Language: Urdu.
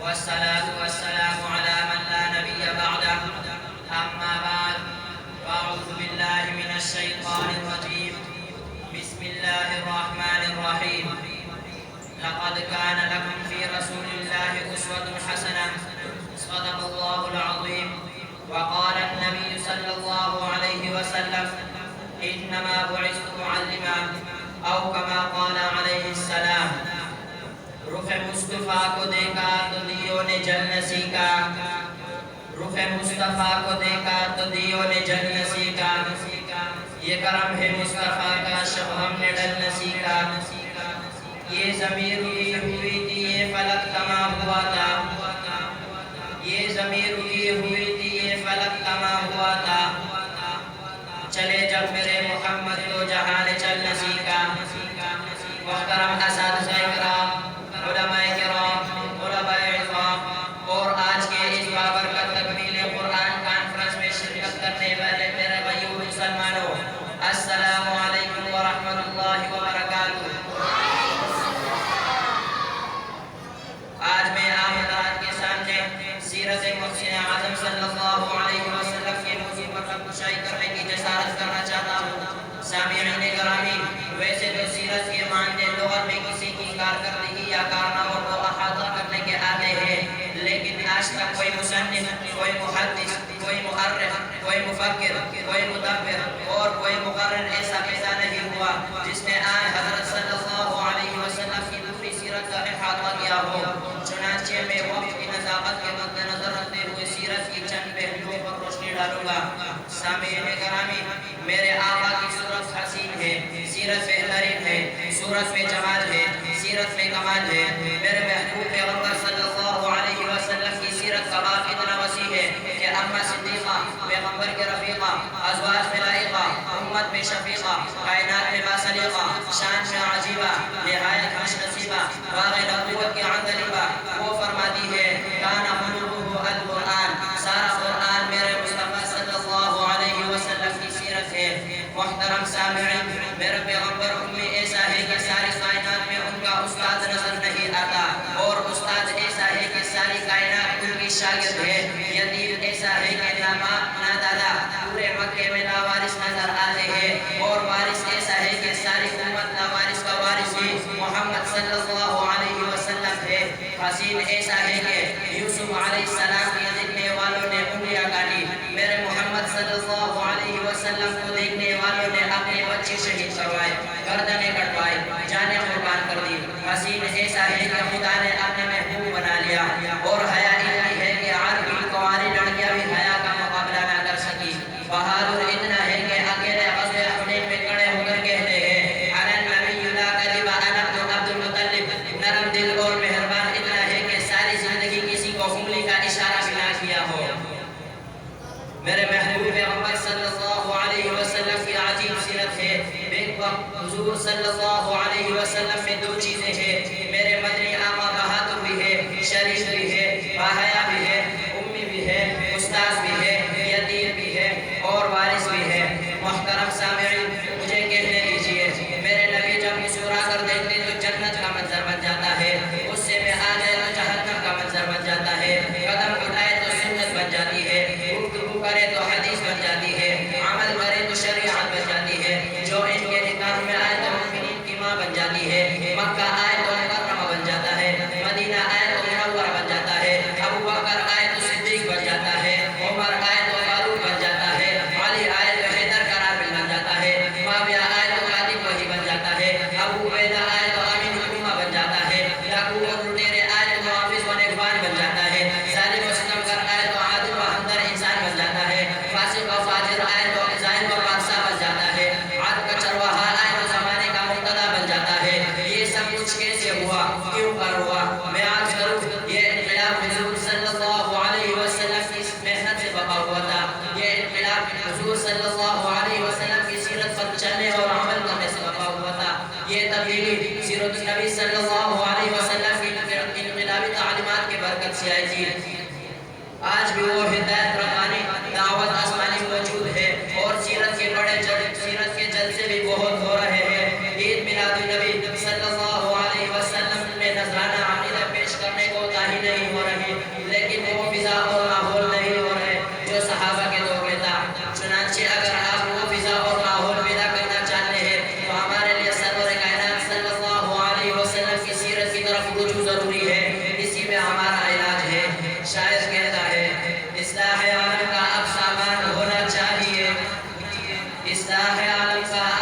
والصلاة والسلام على من لا نبي بعده. أما بعد، فأعوذ بالله من الشيطان الرجيم. بسم الله الرحمن الرحيم. لقد كان لكم في رسول الله أسوة حسنة. صدق الله العظيم. وقال النبي صلى الله عليه وسلم: إنما بعثت معلما، أو كما قال عليه السلام. رخ مصطفیٰ کو دیکھا تو دیوں نے جلنا سیکھا. رخ مصطفیٰ کو دیکھا تو دیوں نے جلنا سیکھا. یہ کرم ہے مصطفیٰ کا، شب ہم نے ڈلنا سیکھا. یہ ضمیر کی ہوئی تھی، یہ فلک تمام ہوا تھا. یہ ضمیر کی ہوئی تھی، یہ فلک تمام ہوا تھا. چلے جب میرے محمد تو جہاں نے چلنا سیکھا. محترم اساتذہ کرام، علماء کرام، طلباء عظام، اور آج کے اس بابرکت تکمیل قرآن کانفرنس میں شرکت کرنے والے میرے بھائیو مسلمانوں، السلام علیکم ورحمۃ اللہ وبرکاتہ. آج میں آپ حضرات کے سامنے سیرت محسن اعظم صلی اللہ علیہ وسلم کے موضوع پر رہنمائی کرنے کی جسارت کرنا چاہتا ہوں. سامعین گرامی، ویسے تو سیرت کے معنی لغت میں کسی کی کارکردگی یا کارناموں کو احاطہ کرنے کے آتے ہیں، لیکن آج تک کوئی مصنف، کوئی محدث، کوئی مؤرخ، کوئی مفکر، کوئی مدبر اور کوئی مقرر ایسا پیدا نہیں ہوا جس نے آن حضرت صلی اللہ علیہ وسلم کی پوری سیرت کا احاطہ کیا ہو. چنانچہ میں وقت کی نزاکت کے مد نظر رکھتے ہوئے سیرت کی چند پہلوؤں پر روشنی ڈالوں گا. سامعین گرامی، میرے آقا کی صورت حسین ہے، سیرت بہترین ہے، صورت میں جمال ہے، سیرت میں کمال ہے. میرے محبوب پیغمبر صلی اللہ علیہ وسلم کی سیرت کا باب اتنا وسیع ہے کہ اماں صدیقہ، پیغمبر کے رفیقہ، ازواج میں لائقہ، امت میں شفیقہ، کائنات میں باسلیقہ، شان میں عجیبہ، نہایت خوش نصیبہ، باغ نبوت کے عندلیبہ، وہ فرماتی ہے: کانا خلقہ القرآن. سارا قرآن میرے مصطفیٰ صلی اللہ علیہ وسلم کی سیرت ہے. محترم سامعین، میرے پیغمبر امی ایسا ہے کہ ساری کائنات میں ان کا استاد نظر نہیں آتا، اور استاد ایسا ہے کہ ساری کائنات ان کی شاگرد ہے. یتیم ایسا ہے کہ نہ باپ نہ دادا پورے مکے میں لاوارث نظر آتے ہیں، اور وارث ایسا ہے کہ ساری امت لاوارث کا وارث ہی محمد صلی اللہ علیہ وسلم ہے. حسین ایسا ہے کہ یوسف علیہ السلام کے دیکھنے والوں نے انگلیاں کاٹی، میرے محمد صلی اللہ علیہ وسلم کو دیکھنے والوں نے اپنے بچے شہید کروائے، گردنیں کٹوائے، جانیں قربان کر دی. حسین ایسا ہے کہ خدا نے اپنے محبوب بنا لیا، اور حیا اتنی ہے کہ عربی کنواری لڑکیاں بھی حیا کا مقابلہ نہ کر سکی. بہادر اتنا ہے کہ اکیلے غزوہ حنین میں کھڑے ہو کر کہتے ہیں: انا النبی لا کذب انا ابن عبد المطلب. نرم دل اور مہربان اتنا ہے کہ ساری زندگی کسی کو انگلی کا اشارہ بھی نہ کیا ہو. میرے محبوب پیغمبر صلی اللہ علیہ وسلم کی عجیب سیرت ہے. ایک وقت حضور صلی اللہ علیہ وسلم میں دو چیزیں ہیں: میرے مدنی آقا بہادر بھی ہے، شریف بھی ہے، باحیا بھی ہے، امی بھی ہے، استاذ بھی ہے، یتیم بھی ہے، اور وارث بھی ہے. محترم سامعین، مجھے کہنے دیجئے، میرے نبی جب مسکرا کر دیکھتے تو جنت کا منظر بن جاتا ہے، اس سے میں آ جائے تو جہنم کا منظر بن جاتا ہے، قدم اٹھائے تو سنت بن جاتی ہے، گفتگو کرے تو حدیث بن جاتی ہے، عمل کرے تو شریعت بن جاتی ہے. جو ان کے نکاح میں آئے تو مومنین کی ماں بن جاتی ہے، مکہ آئے تو مکرمہ بن جاتا ہے، مدینہ آئے تو منورہ بن جاتا ہے، ابو بکر آئے تو صدیق بن جاتا ہے، عمر آئے تو فاروق بن جاتا ہے، علی آئے تو حیدر قرار بن جاتا ہے، معاویہ آئے تو خالد وحی بن جاتا ہے، ابو عبیدہ آئے تو امین الامہ بن جاتا ہے، ڈاکو اور لٹیرے آئے تو حافظ و نگہبان بن جاتا ہے، ظالم و ستمگر آئے تو عادل و ہمدرد انسان بن جاتا ہے، فاسق و فاجر آئے تو ظالم و بادشاہ بن جاتا ہے، عدل کا چرواہا آئے تو زمانے کا مقتدی بن جاتا ہے. یہ سب کچھ کیسے ہوا، کیوں کر ہوا؟ میں عرض کروں، یہ انقلاب حضور صلی اللہ علیہ وسلم کی محنت سے بقا ہوا تھا. یہ انقلاب حضور صلی اللہ علیہ وسلم کی سیرت پر چلنے اور عمل کرنے سے بقا ہوا تھا. یہ تبدیلی سیرت نبی صلی اللہ علیہ وسلم کی انقلابی تعلیمات کے برکت سے آئی تھی. آج بھی وہ ہدایت ربانی، دعوت آسمانی موجود ہے، اور سیرت کے جلسے بھی بہت ہو رہے ہیں. عید میلاد النبی صلی اللہ علیہ وسلم میں نذرانہ عقیدہ پیش کرنے کو تاہی نہیں ہو رہی اصلاح عالم کا